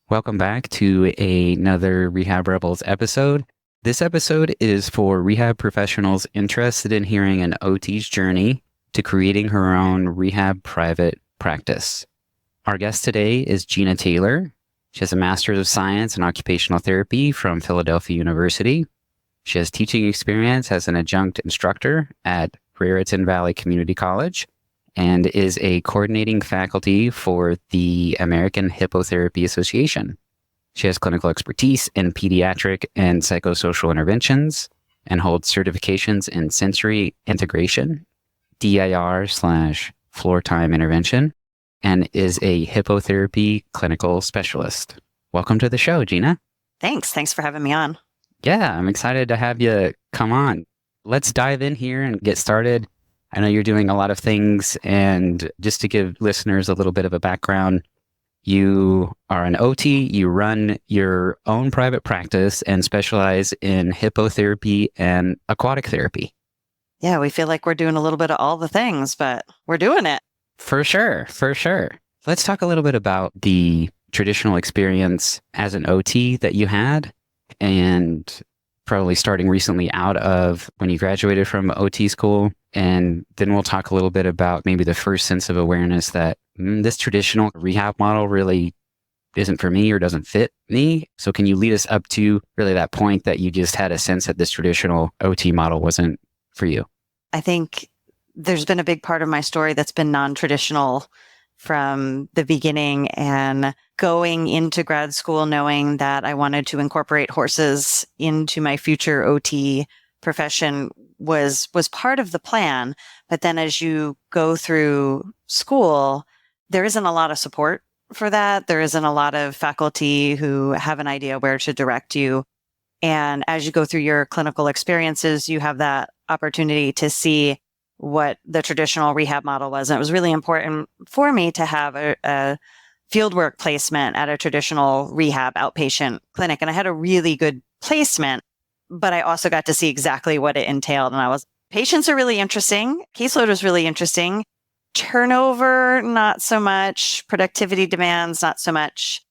Welcome back to another Rehab Rebels episode. This episode is for rehab professionals interested in hearing an OT's journey to creating her own rehab private practice. Our guest today is Gina Taylor. She has a Master's of Science in Occupational Therapy from Philadelphia University. She has teaching experience as an adjunct instructor at Raritan Valley Community College and is a coordinating faculty for the American Hippotherapy Association. She has clinical expertise in pediatric and psychosocial interventions and holds certifications in sensory integration, DIR/floor time intervention, and is a hippotherapy clinical specialist. Welcome to the show, Gina. Thanks. Thanks for having me on. Yeah, I'm excited to have you come on. Let's dive in here and get started. I know you're doing a lot of things, and just to give listeners a little bit of a background, you are an OT, you run your own private practice and specialize in hippotherapy and aquatic therapy. Yeah, we feel like we're doing a little bit of all the things, but we're doing it. For sure, for sure. Let's talk a little bit about the traditional experience as an OT that you had, and probably starting recently out of when you graduated from OT school. And then we'll talk a little bit about maybe the first sense of awareness that this traditional rehab model really isn't for me or doesn't fit me. So can you lead us up to really that point that you just had a sense that this traditional OT model wasn't for you? I think there's been a big part of my story that's been non-traditional from the beginning, and going into grad school knowing that I wanted to incorporate horses into my future OT profession was part of the plan. But then as you go through school, there isn't a lot of support for that. There isn't a lot of faculty who have an idea where to direct you. And as you go through your clinical experiences, you have that opportunity to see what the traditional rehab model was. And it was really important for me to have a fieldwork placement at a traditional rehab outpatient clinic. And I had a really good placement, but I also got to see exactly what it entailed. And patients are really interesting. Caseload was really interesting. Turnover, not so much. Productivity demands, not so much.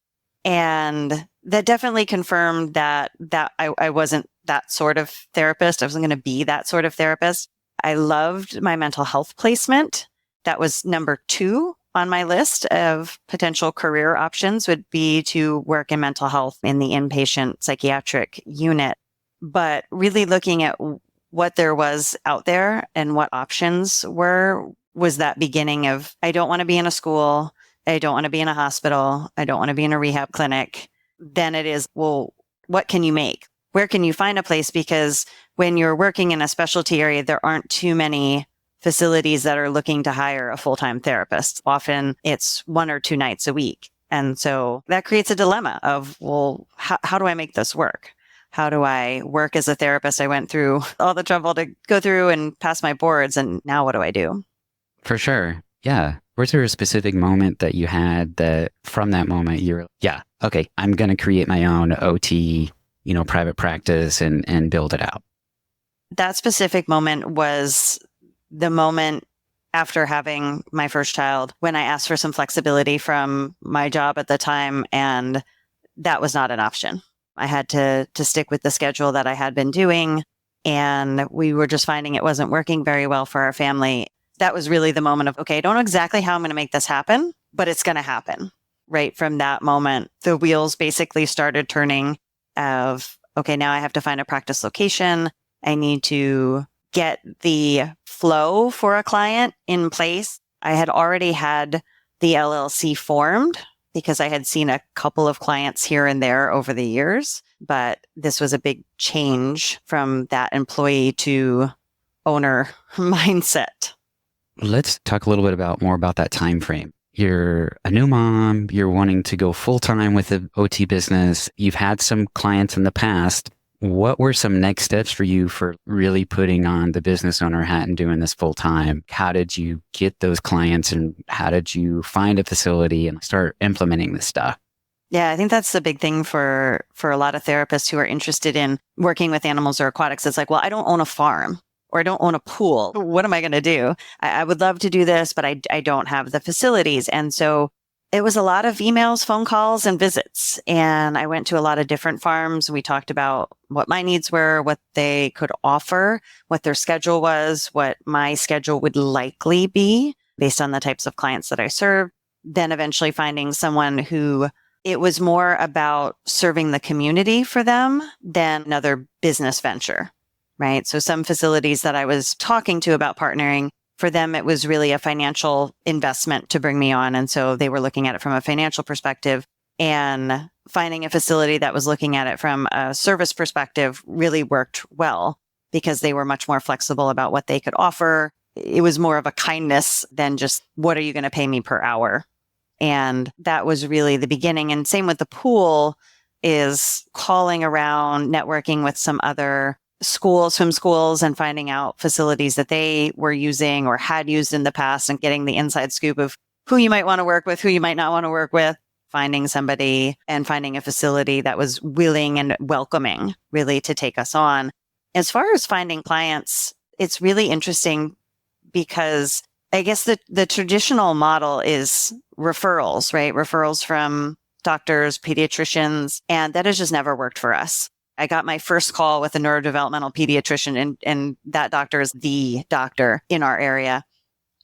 And that definitely confirmed that I wasn't that sort of therapist. I wasn't going to be that sort of therapist. I loved my mental health placement. That was number 2 on my list of potential career options, would be to work in mental health in the inpatient psychiatric unit. But really looking at what there was out there and what options was that beginning of, I don't want to be in a school. I don't want to be in a hospital. I don't want to be in a rehab clinic. Then it is, well, what can you make? Where can you find a place? Because when you're working in a specialty area, there aren't too many facilities that are looking to hire a full-time therapist. Often it's 1 or 2 nights a week. And so that creates a dilemma of, well, how do I make this work? How do I work as a therapist? I went through all the trouble to go through and pass my boards. And now what do I do? For sure. Yeah. Was there a specific moment that you had that from that moment you're, yeah, okay, I'm going to create my own OT, private practice and build it out? That specific moment was the moment after having my first child, when I asked for some flexibility from my job at the time, and that was not an option. I had to stick with the schedule that I had been doing, and we were just finding it wasn't working very well for our family. That was really the moment of, okay, I don't know exactly how I'm going to make this happen, but it's going to happen. Right from that moment, the wheels basically started turning of, okay, now I have to find a practice location. I need to get the flow for a client in place. I had already had the LLC formed because I had seen a couple of clients here and there over the years, but this was a big change from that employee to owner mindset. Let's talk a little bit more about that time frame. You're a new mom, you're wanting to go full-time with the OT business. You've had some clients in the past. What were some next steps for you for really putting on the business owner hat and doing this full time? How did you get those clients, and how did you find a facility and start implementing this stuff? Yeah, I think that's the big thing for a lot of therapists who are interested in working with animals or aquatics. It's like, well, I don't own a farm or I don't own a pool. What am I going to do? I would love to do this, but I don't have the facilities. And so It was a lot of emails, phone calls, and visits. And I went to a lot of different farms. We talked about what my needs were, what they could offer, what their schedule was, what my schedule would likely be based on the types of clients that I serve. Then eventually finding someone who it was more about serving the community for them than another business venture, right? So some facilities that I was talking to about partnering, for them, it was really a financial investment to bring me on. And so they were looking at it from a financial perspective, and finding a facility that was looking at it from a service perspective really worked well because they were much more flexible about what they could offer. It was more of a kindness than just, what are you going to pay me per hour? And that was really the beginning. And same with the pool, is calling around, networking with some other schools, swim schools, and finding out facilities that they were using or had used in the past and getting the inside scoop of who you might want to work with, who you might not want to work with, finding somebody and finding a facility that was willing and welcoming really to take us on. As far as finding clients, it's really interesting because I guess the traditional model is referrals, right? Referrals from doctors, pediatricians, and that has just never worked for us. I got my first call with a neurodevelopmental pediatrician, and that doctor is the doctor in our area.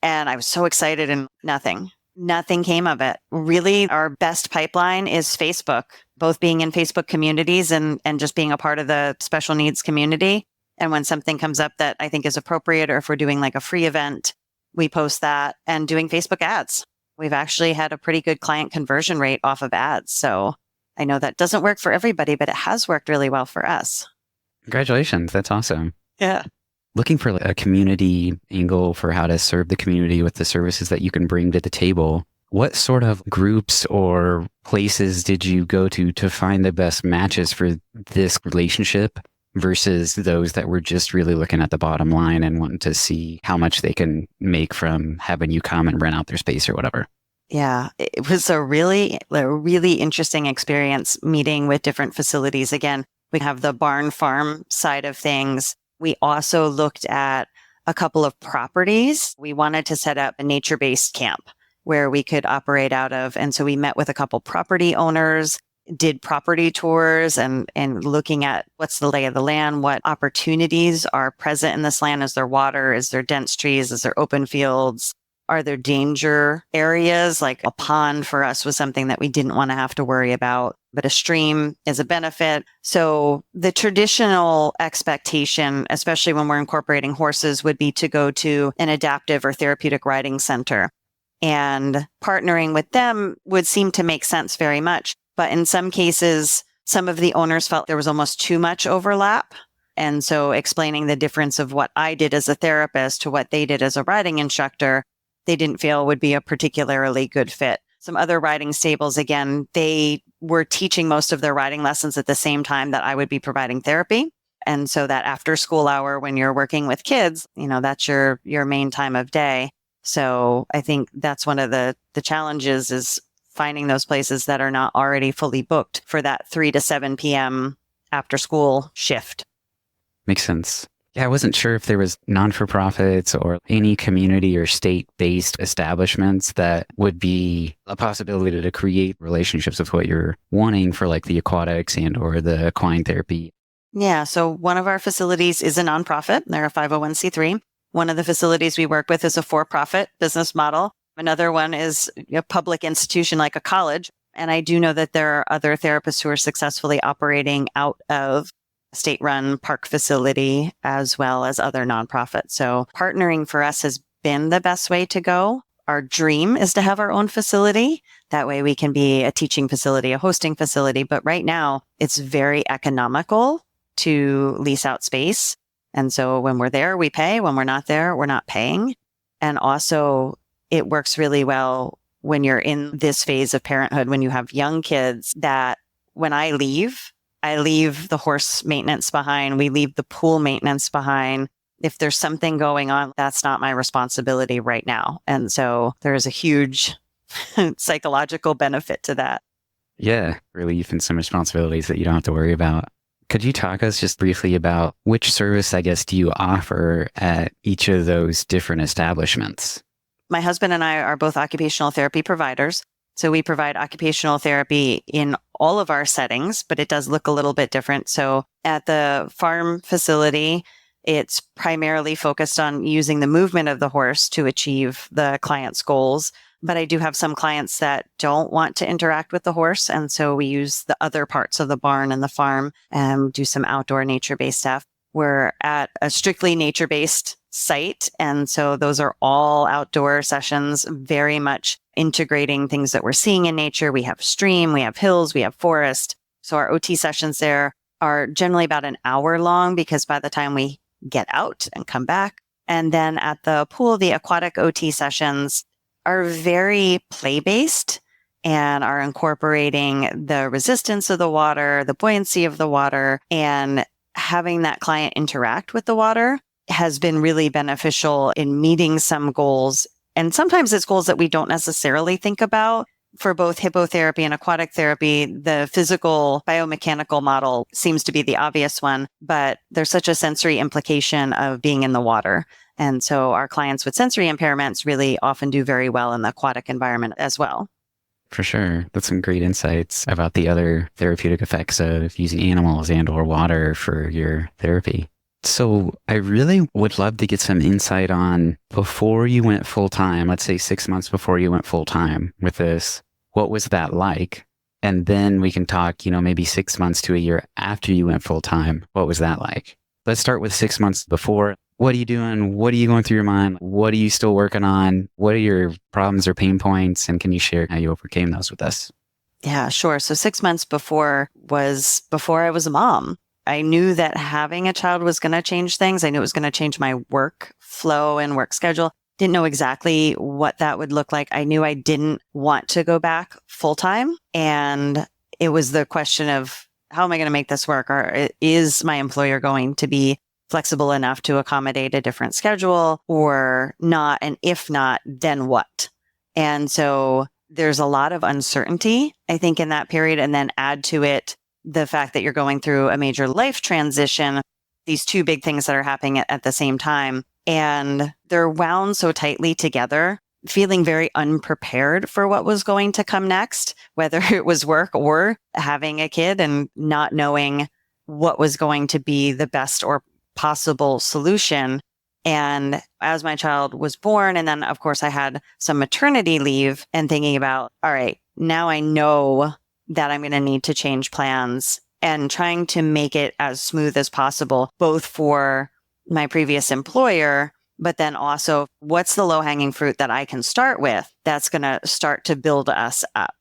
And I was so excited, and nothing came of it. Really, our best pipeline is Facebook, both being in Facebook communities and just being a part of the special needs community. And when something comes up that I think is appropriate, or if we're doing like a free event, we post that, and doing Facebook ads. We've actually had a pretty good client conversion rate off of ads. So I know that doesn't work for everybody, but it has worked really well for us. Congratulations. That's awesome. Yeah. Looking for a community angle for how to serve the community with the services that you can bring to the table. What sort of groups or places did you go to find the best matches for this relationship versus those that were just really looking at the bottom line and wanting to see how much they can make from having you come and rent out their space or whatever? Yeah, it was a really interesting experience meeting with different facilities. Again, we have the barn farm side of things. We also looked at a couple of properties. We wanted to set up a nature-based camp where we could operate out of. And so we met with a couple property owners, did property tours, and looking at what's the lay of the land, what opportunities are present in this land. Is there water? Is there dense trees? Is there open fields? Are there danger areas? Like a pond for us was something that we didn't want to have to worry about, but a stream is a benefit. So the traditional expectation, especially when we're incorporating horses, would be to go to an adaptive or therapeutic riding center. And partnering with them would seem to make sense very much. But in some cases, some of the owners felt there was almost too much overlap. And so explaining the difference of what I did as a therapist to what they did as a riding instructor, they didn't feel would be a particularly good fit. Some other riding stables, again, they were teaching most of their riding lessons at the same time that I would be providing therapy. And so that after school hour, when you're working with kids, that's your main time of day. So I think that's one of the challenges, is finding those places that are not already fully booked for that 3 to 7 p.m. after school shift. Makes sense. Yeah, I wasn't sure if there was non-for-profits or any community or state-based establishments that would be a possibility to create relationships with what you're wanting for like the aquatics and or the equine therapy. Yeah, so one of our facilities is a nonprofit. They're a 501c3. One of the facilities we work with is a for-profit business model. Another one is a public institution like a college. And I do know that there are other therapists who are successfully operating out of state-run park facility as well as other nonprofits. So partnering for us has been the best way to go. Our dream is to have our own facility. That way we can be a teaching facility, a hosting facility. But right now it's very economical to lease out space. And so when we're there, we pay. When we're not there, we're not paying. And also it works really well when you're in this phase of parenthood, when you have young kids, that when I leave the horse maintenance behind. We leave the pool maintenance behind. If there's something going on, that's not my responsibility right now. And so there's a huge psychological benefit to that. Yeah, relief and some responsibilities that you don't have to worry about. Could you talk us just briefly about which service, I guess, do you offer at each of those different establishments? My husband and I are both occupational therapy providers. So we provide occupational therapy in all of our settings, but it does look a little bit different. So at the farm facility, it's primarily focused on using the movement of the horse to achieve the client's goals. But I do have some clients that don't want to interact with the horse. And so we use the other parts of the barn and the farm and do some outdoor nature-based stuff. We're at a strictly nature-based site. And so those are all outdoor sessions, very much integrating things that we're seeing in nature. We have stream, we have hills, we have forest. So our OT sessions there are generally about an hour long because by the time we get out and come back. And then at the pool, the aquatic OT sessions are very play-based and are incorporating the resistance of the water, the buoyancy of the water, and having that client interact with the water has been really beneficial in meeting some goals. And sometimes it's goals that we don't necessarily think about. For both hippotherapy and aquatic therapy, the physical biomechanical model seems to be the obvious one, but there's such a sensory implication of being in the water. And so our clients with sensory impairments really often do very well in the aquatic environment as well. For sure. That's some great insights about the other therapeutic effects of using animals and or water for your therapy. So I really would love to get some insight on before you went full time, let's say 6 months before you went full time with this, what was that like? And then we can talk, maybe 6 months to a year after you went full time. What was that like? Let's start with 6 months before. What are you doing? What are you going through your mind? What are you still working on? What are your problems or pain points? And can you share how you overcame those with us? Yeah, sure. So 6 months before was before I was a mom. I knew that having a child was going to change things. I knew it was going to change my work flow and work schedule. Didn't know exactly what that would look like. I knew I didn't want to go back full time. And it was the question of how am I going to make this work? Or is my employer going to be flexible enough to accommodate a different schedule or not? And if not, then what? And so there's a lot of uncertainty, I think, in that period. And then add to it the fact that you're going through a major life transition, these two big things that are happening at the same time. And they're wound so tightly together, feeling very unprepared for what was going to come next, whether it was work or having a kid and not knowing what was going to be the best or possible solution. And as my child was born, and then of course I had some maternity leave and thinking about, all right, now I know that I'm going to need to change plans and trying to make it as smooth as possible, both for my previous employer, but then also what's the low hanging fruit that I can start with that's going to start to build us up.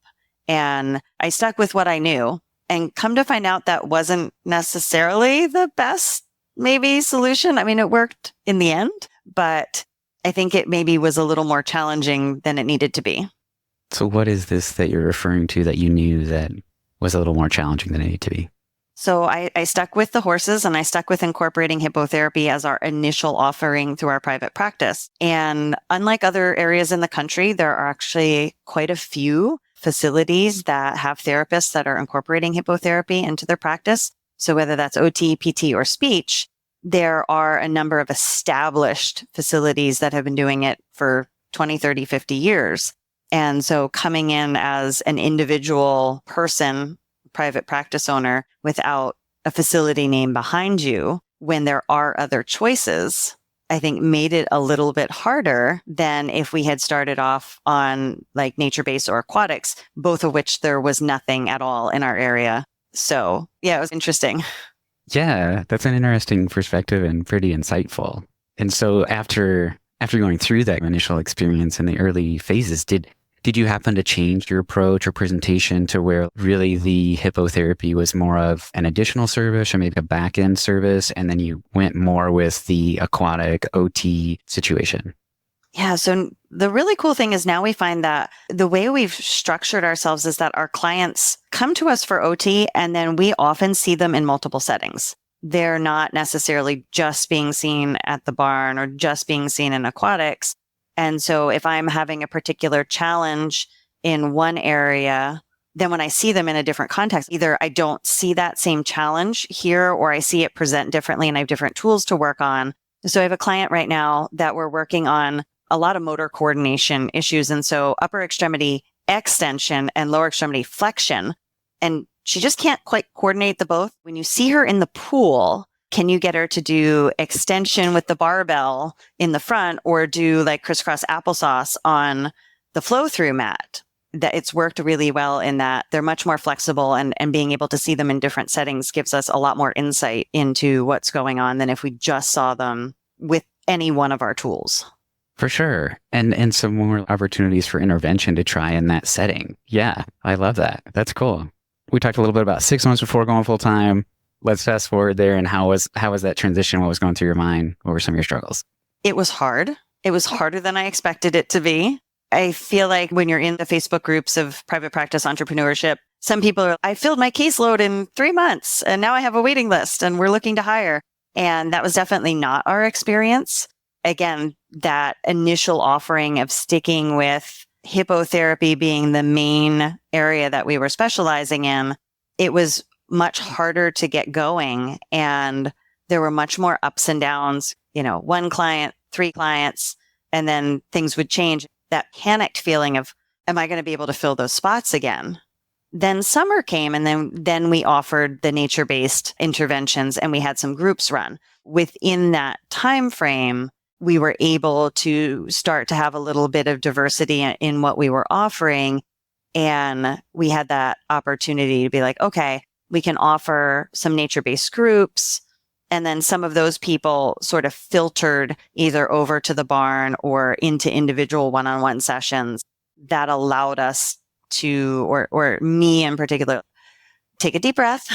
And I stuck with what I knew and come to find out that wasn't necessarily the best maybe solution. I mean, it worked in the end, but I think it maybe was a little more challenging than it needed to be. So what is this that you're referring to that you knew that was a little more challenging than it needed to be? So I stuck with the horses and I stuck with incorporating hippotherapy as our initial offering through our private practice. And unlike other areas in the country, there are actually quite a few facilities that have therapists that are incorporating hippotherapy into their practice. So whether that's OT, PT, or speech, there are a number of established facilities that have been doing it for 20, 30, 50 years. And so coming in as an individual person, private practice owner, without a facility name behind you, when there are other choices, I think made it a little bit harder than if we had started off on like nature-based or aquatics, both of which there was nothing at all in our area. So yeah, it was interesting. Yeah, that's an interesting perspective and pretty insightful. And so after going through that initial experience in the early phases, did you happen to change your approach or presentation to where really the hippotherapy was more of an additional service or maybe a back-end service, and then you went more with the aquatic OT situation? Yeah. So the really cool thing is now we find that the way we've structured ourselves is that our clients come to us for OT and then we often see them in multiple settings. They're not necessarily just being seen at the barn or just being seen in aquatics. And so if I'm having a particular challenge in one area, then when I see them in a different context, either I don't see that same challenge here or I see it present differently and I have different tools to work on. So I have a client right now that we're working on a lot of motor coordination issues. And so upper extremity extension and lower extremity flexion. And she just can't quite coordinate the both. When you see her in the pool, can you get her to do extension with the barbell in the front or do like crisscross applesauce on the flow through mat? That it's worked really well in that they're much more flexible, and being able to see them in different settings gives us a lot more insight into what's going on than if we just saw them with any one of our tools. For sure. And some more opportunities for intervention to try in that setting. Yeah, I love that. That's cool. We talked a little bit about 6 months before going full time. Let's fast forward there. And how was that transition? What was going through your mind? What were some of your struggles? It was hard. It was harder than I expected it to be. I feel like when you're in the Facebook groups of private practice entrepreneurship, some people are, I filled my caseload in 3 months and now I have a waiting list and we're looking to hire. And that was definitely not our experience. Again, that initial offering of sticking with hippotherapy being the main area that we were specializing in, it was much harder to get going. And there were much more ups and downs, 1 client, 3 clients, and then things would change. That panicked feeling of, am I going to be able to fill those spots again? Then summer came, and then we offered the nature-based interventions, and we had some groups run. Within that time frame, we were able to start to have a little bit of diversity in what we were offering. And we had that opportunity to be like, okay, we can offer some nature-based groups. And then some of those people sort of filtered either over to the barn or into individual one-on-one sessions that allowed us to, or me in particular, take a deep breath.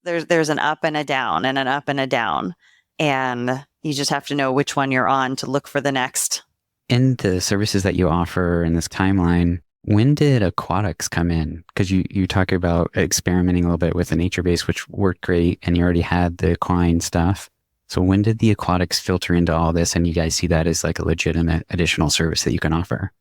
There's an up and a down and an up and a down. And you just have to know which one you're on to look for the next. In the services that you offer in this timeline, when did aquatics come in? Because you talk about experimenting a little bit with the nature-based, which worked great, and you already had the equine stuff. So when did the aquatics filter into all this, and you guys see that as like a legitimate additional service that you can offer?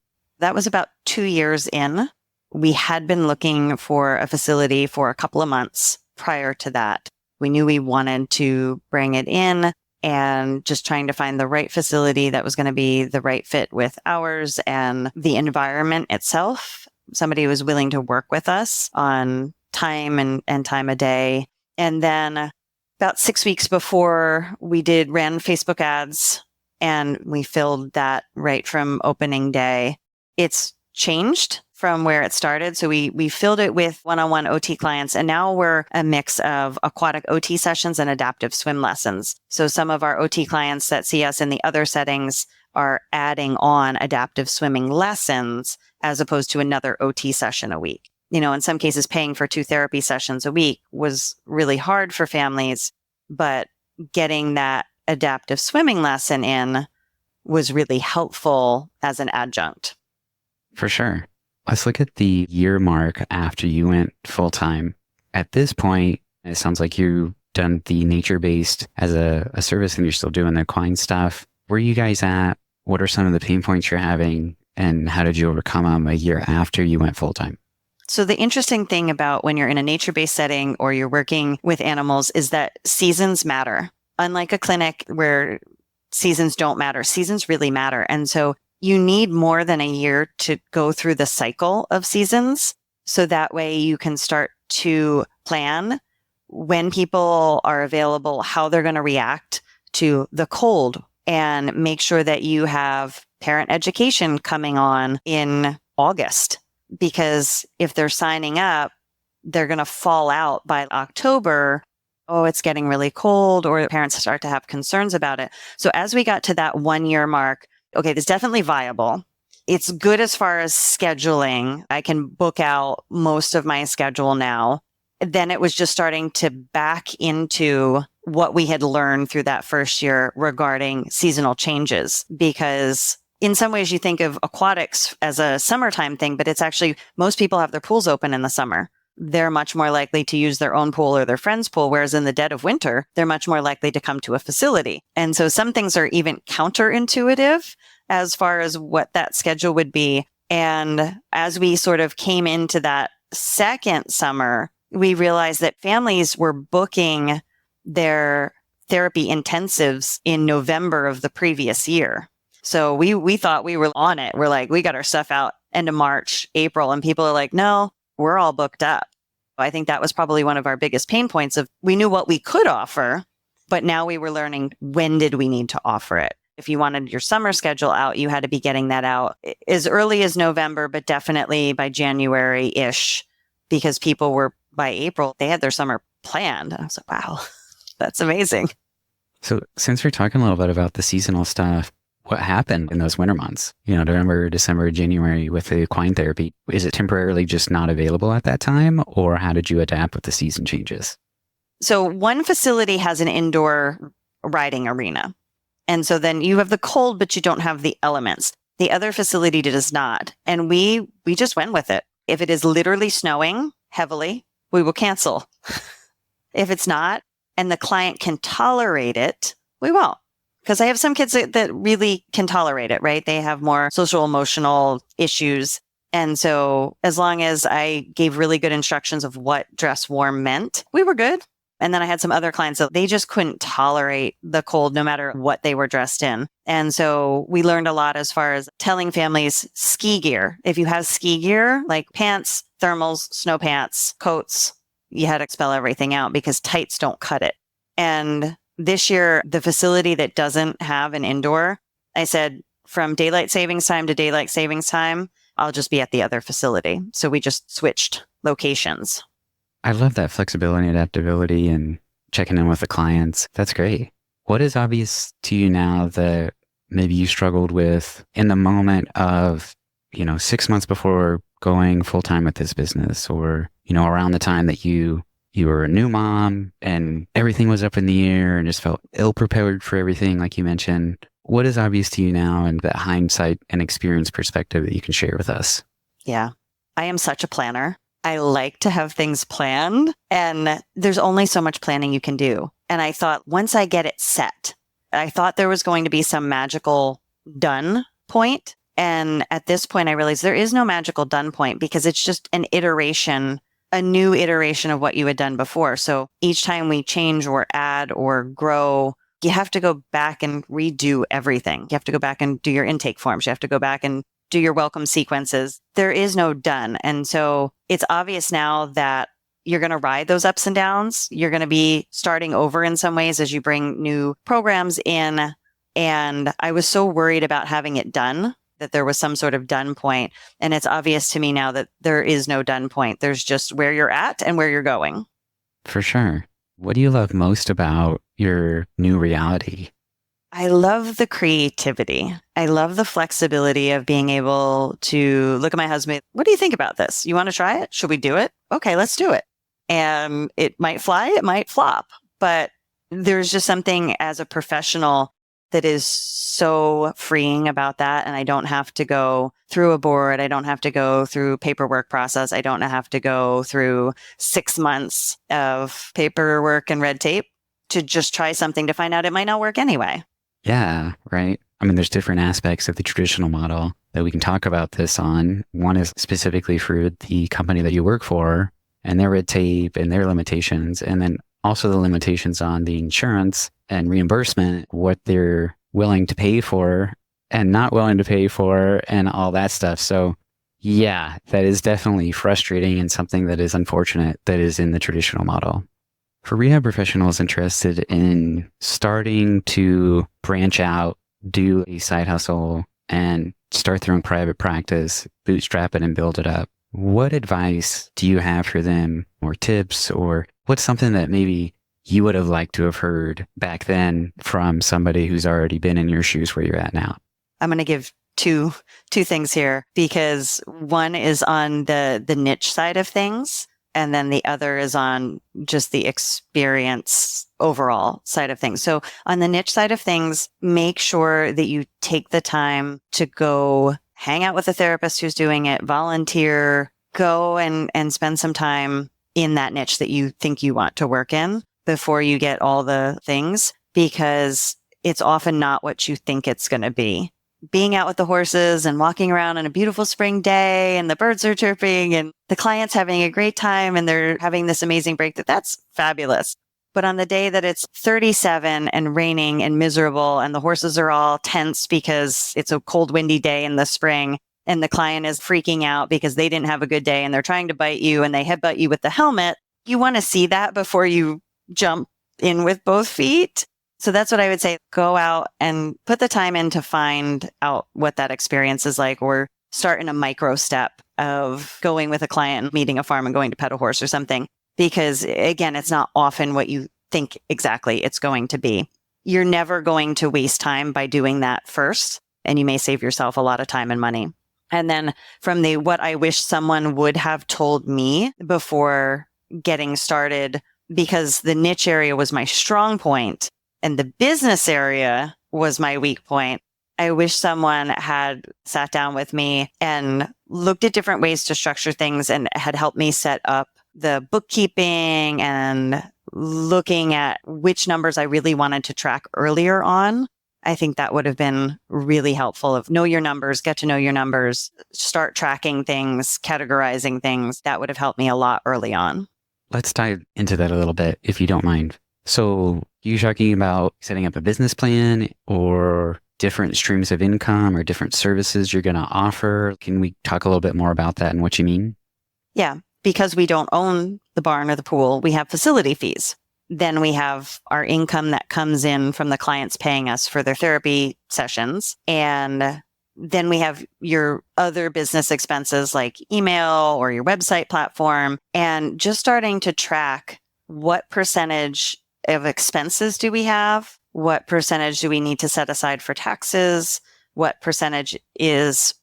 That was about 2 years in. We had been looking for a facility for a couple of months prior to that. We knew we wanted to bring it in, and just trying to find the right facility that was going to be the right fit with ours and the environment itself. Somebody who was willing to work with us on time and time of day. And then about 6 weeks before we ran Facebook ads, and we filled that right from opening day. It's changed from where it started. So we filled it with one-on-one OT clients, and now we're a mix of aquatic OT sessions and adaptive swim lessons. So some of our OT clients that see us in the other settings are adding on adaptive swimming lessons as opposed to another OT session a week. In some cases, paying for 2 therapy sessions a week was really hard for families, but getting that adaptive swimming lesson in was really helpful as an adjunct. For sure. Let's look at the year mark after you went full time. At this point, it sounds like you've done the nature-based as a service, and you're still doing the equine stuff. Where are you guys at? What are some of the pain points you're having, and how did you overcome them a year after you went full time? So the interesting thing about when you're in a nature-based setting or you're working with animals is that seasons matter. Unlike a clinic where seasons don't matter, seasons really matter. And so you need more than a year to go through the cycle of seasons. So that way you can start to plan when people are available, how they're going to react to the cold, and make sure that you have parent education coming on in August. Because if they're signing up, they're going to fall out by October. Oh, it's getting really cold, or parents start to have concerns about it. So as we got to that 1 year mark, okay, this is definitely viable. It's good as far as scheduling. I can book out most of my schedule now. Then it was just starting to back into what we had learned through that first year regarding seasonal changes. Because in some ways you think of aquatics as a summertime thing, but it's actually, most people have their pools open in the summer. They're much more likely to use their own pool or their friend's pool, whereas in the dead of winter, they're much more likely to come to a facility. And so some things are even counterintuitive as far as what that schedule would be. And as we sort of came into that second summer, we realized that families were booking their therapy intensives in November of the previous year. So we thought we were on it. We're like, we got our stuff out end of March, April, and people are like, no, we're all booked up. I think that was probably one of our biggest pain points of we knew what we could offer, but now we were learning when did we need to offer it. If you wanted your summer schedule out, you had to be getting that out as early as November, but definitely by January-ish, because people were by April, they had their summer planned. I was like, wow, that's amazing. So since we're talking a little bit about the seasonal stuff, what happened in those winter months? November, December, January with the equine therapy. Is it temporarily just not available at that time? Or how did you adapt with the season changes? So one facility has an indoor riding arena. And so then you have the cold, but you don't have the elements. The other facility does not. And we just went with it. If it is literally snowing heavily, we will cancel. If it's not, and the client can tolerate it, we won't. Because I have some kids that really can tolerate it, right? They have more social emotional issues. And so as long as I gave really good instructions of what dress warm meant, we were good. And then I had some other clients that they just couldn't tolerate the cold no matter what they were dressed in. And so we learned a lot as far as telling families ski gear. If you have ski gear, like pants, thermals, snow pants, coats, you had to spell everything out because tights don't cut it. And this year, the facility that doesn't have an indoor, I said, from daylight savings time to daylight savings time, I'll just be at the other facility. So we just switched locations. I love that flexibility and adaptability and checking in with the clients. That's great. What is obvious to you now that maybe you struggled with in the moment of, 6 months before going full time with this business, or, around the time that you were a new mom and everything was up in the air and just felt ill prepared for everything, like you mentioned? What is obvious to you now and that hindsight and experience perspective that you can share with us? Yeah, I am such a planner. I like to have things planned, and there's only so much planning you can do. And I thought once I get it set, I thought there was going to be some magical done point. And at this point, I realized there is no magical done point because it's just an iteration, a new iteration of what you had done before. So each time we change or add or grow, you have to go back and redo everything. You have to go back and do your intake forms. You have to go back and do your welcome sequences. There is no done. And so it's obvious now that you're going to ride those ups and downs. You're going to be starting over in some ways as you bring new programs in. And I was so worried about having it done that there was some sort of done point. And it's obvious to me now that there is no done point. There's just where you're at and where you're going. For sure. What do you love most about your new reality? I love the creativity. I love the flexibility of being able to look at my husband. What do you think about this? You want to try it? Should we do it? Okay, let's do it. And it might fly, it might flop, but there's just something as a professional that is so freeing about that. And I don't have to go through a board. I don't have to go through paperwork process. I don't have to go through 6 months of paperwork and red tape to just try something to find out it might not work anyway. Yeah, right. I mean, there's different aspects of the traditional model that we can talk about this on. One is specifically for the company that you work for and their red tape and their limitations. And then also the limitations on the insurance and reimbursement, what they're willing to pay for and not willing to pay for and all that stuff. So yeah, that is definitely frustrating and something that is unfortunate that is in the traditional model. For rehab professionals interested in starting to branch out, do a side hustle, and start their own private practice, bootstrap it and build it up, what advice do you have for them, or tips, or what's something that maybe you would have liked to have heard back then from somebody who's already been in your shoes where you're at now? I'm going to give two things here, because one is on the niche side of things. And then the other is on just the experience overall side of things. So on the niche side of things, make sure that you take the time to go hang out with a therapist who's doing it, volunteer, go and spend some time in that niche that you think you want to work in before you get all the things, because it's often not what you think it's going to be. Being out with the horses and walking around on a beautiful spring day and the birds are chirping and the client's having a great time and they're having this amazing break, that's fabulous. But on the day that it's 37 and raining and miserable and the horses are all tense because it's a cold, windy day in the spring, and the client is freaking out because they didn't have a good day and they're trying to bite you and they headbutt you with the helmet, you want to see that before you jump in with both feet. So that's what I would say. Go out and put the time in to find out what that experience is like, or start in a micro step of going with a client, meeting a farm and going to pet a horse or something. Because again, it's not often what you think exactly it's going to be. You're never going to waste time by doing that first, and you may save yourself a lot of time and money. And then from the what I wish someone would have told me before getting started, because the niche area was my strong point and the business area was my weak point. I wish someone had sat down with me and looked at different ways to structure things and had helped me set up the bookkeeping and looking at which numbers I really wanted to track earlier on. I think that would have been really helpful. Of know your numbers, get to know your numbers, start tracking things, categorizing things. That would have helped me a lot early on. Let's dive into that a little bit, if you don't mind. So you're talking about setting up a business plan or different streams of income or different services you're going to offer. Can we talk a little bit more about that and what you mean? Yeah, because we don't own the barn or the pool, we have facility fees. Then we have our income that comes in from the clients paying us for their therapy sessions. And then we have your other business expenses like email or your website platform, and just starting to track what percentage of expenses do we have? What percentage do we need to set aside for taxes? What percentage is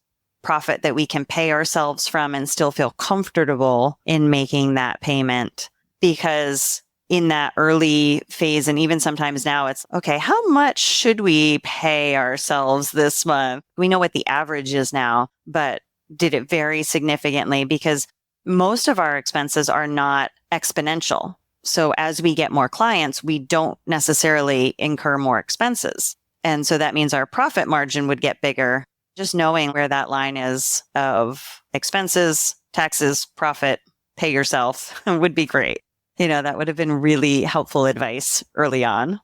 profit that we can pay ourselves from and still feel comfortable in making that payment? Because in that early phase, and even sometimes now, it's okay, how much should we pay ourselves this month? We know what the average is now, but did it vary significantly? Because most of our expenses are not exponential. So as we get more clients, we don't necessarily incur more expenses. And so that means our profit margin would get bigger. Just knowing where that line is of expenses, taxes, profit, pay yourself would be great. That would have been really helpful advice early on.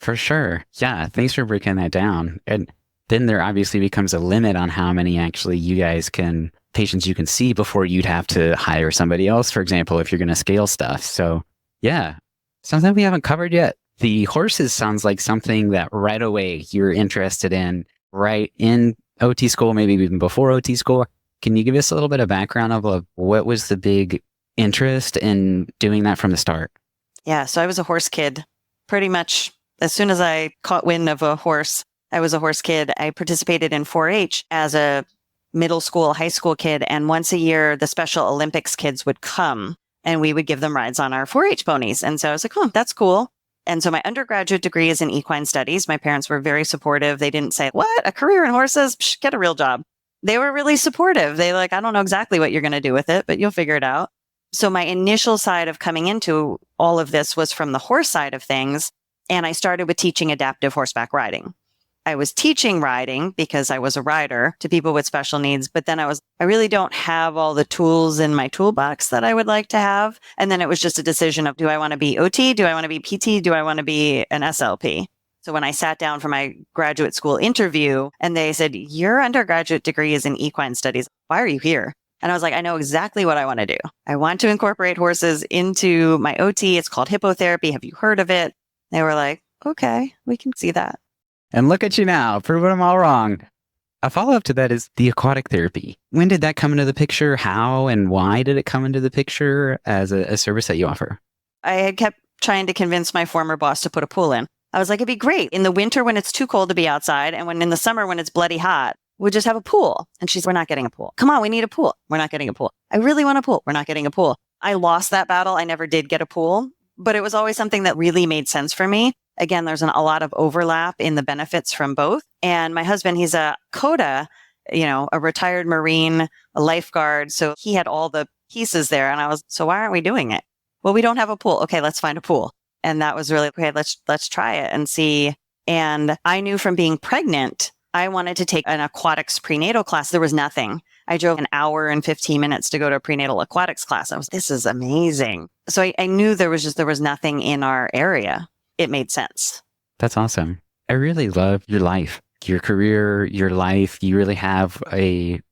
For sure. Yeah. Thanks for breaking that down. And then there obviously becomes a limit on how many actually patients you can see before you'd have to hire somebody else, for example, if you're going to scale stuff. So yeah, something we haven't covered yet. The horses sounds like something that right away you're interested in, right in OT school, maybe even before OT school. Can you give us a little bit of background of what was the big interest in doing that from the start? Yeah, so I was a horse kid. Pretty much as soon as I caught wind of a horse, I was a horse kid. I participated in 4-H as a middle school, high school kid. And once a year, the Special Olympics kids would come and we would give them rides on our 4-H ponies. And so I was like, oh, that's cool. And so my undergraduate degree is in equine studies. My parents were very supportive. They didn't say, what, a career in horses? Psh, get a real job. They were really supportive. They I don't know exactly what you're going to do with it, but you'll figure it out. So my initial side of coming into all of this was from the horse side of things. And I started with teaching adaptive horseback riding. I was teaching riding because I was a rider to people with special needs, but then I really don't have all the tools in my toolbox that I would like to have. And then it was just a decision of, do I want to be OT? Do I want to be PT? Do I want to be an SLP? So when I sat down for my graduate school interview and they said, your undergraduate degree is in equine studies. Why are you here? And I was like, I know exactly what I want to do. I want to incorporate horses into my OT. It's called hippotherapy. Have you heard of it? They were like, okay, we can see that. And look at you now, proving them all wrong. A follow-up to that is the aquatic therapy. When did that come into the picture? How and why did it come into the picture as a service that you offer? I had kept trying to convince my former boss to put a pool in. I was like, it'd be great in the winter when it's too cold to be outside, and in the summer when it's bloody hot, we'll just have a pool. And she's, we're not getting a pool. Come on, we need a pool. We're not getting a pool. I really want a pool. We're not getting a pool. I lost that battle. I never did get a pool, but it was always something that really made sense for me. Again, there's a lot of overlap in the benefits from both. And my husband, he's a CODA, a retired Marine, a lifeguard. So he had all the pieces there. And so why aren't we doing it? Well, we don't have a pool. Okay, let's find a pool. And that was really, okay, let's try it and see. And I knew from being pregnant, I wanted to take an aquatics prenatal class. There was nothing. I drove an hour and 15 minutes to go to a prenatal aquatics class. This is amazing. So I knew there was nothing in our area. It made sense. That's awesome. I really love your life. your career, your life, you really have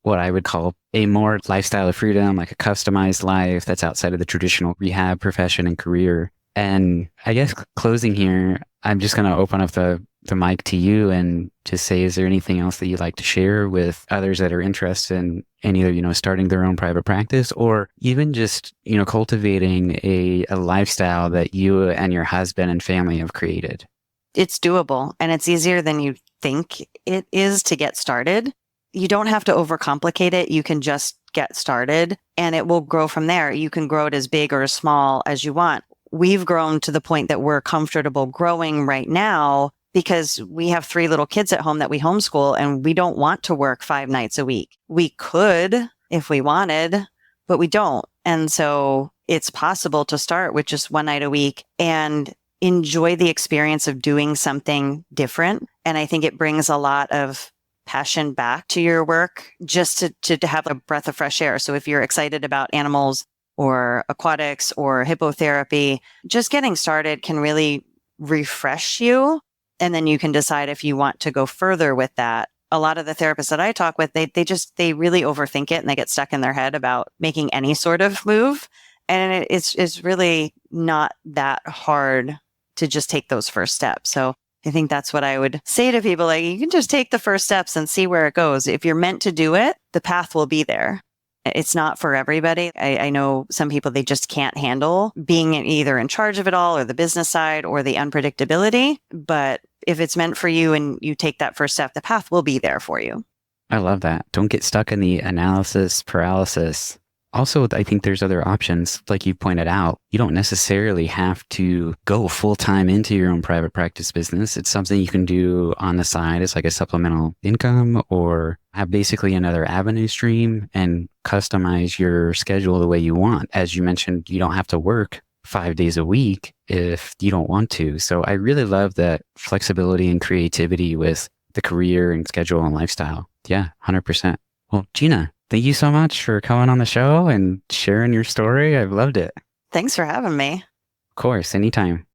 what I would call a more lifestyle of freedom, like a customized life that's outside of the traditional rehab profession and career. And I guess closing here, I'm just going to open up the mic to you and just say, is there anything else that you'd like to share with others that are interested in either, starting their own private practice or even just, cultivating a lifestyle that you and your husband and family have created? It's doable and it's easier than you think it is to get started. You don't have to overcomplicate it. You can just get started and it will grow from there. You can grow it as big or as small as you want. We've grown to the point that we're comfortable growing right now because we have 3 little kids at home that we homeschool and we don't want to work 5 nights a week. We could if we wanted, but we don't. And so it's possible to start with just 1 night a week and enjoy the experience of doing something different. And I think it brings a lot of passion back to your work just to have a breath of fresh air. So if you're excited about animals or aquatics or hippotherapy, just getting started can really refresh you. And then you can decide if you want to go further with that. A lot of the therapists that I talk with, they really overthink it and they get stuck in their head about making any sort of move. And it's really not that hard to just take those first steps. So I think that's what I would say to people. Like, you can just take the first steps and see where it goes. If you're meant to do it, the path will be there. It's not for everybody. I know some people, they just can't handle being either in charge of it all or the business side or the unpredictability. But if it's meant for you and you take that first step, the path will be there for you. I love that. Don't get stuck in the analysis paralysis. Also, I think there's other options. Like you pointed out, you don't necessarily have to go full time into your own private practice business. It's something you can do on the side as like a supplemental income or have basically another avenue stream and customize your schedule the way you want. As you mentioned, you don't have to work 5 days a week if you don't want to. So I really love that flexibility and creativity with the career and schedule and lifestyle. Yeah, 100%. Well, Gina, thank you so much for coming on the show and sharing your story. I've loved it. Thanks for having me. Of course, anytime.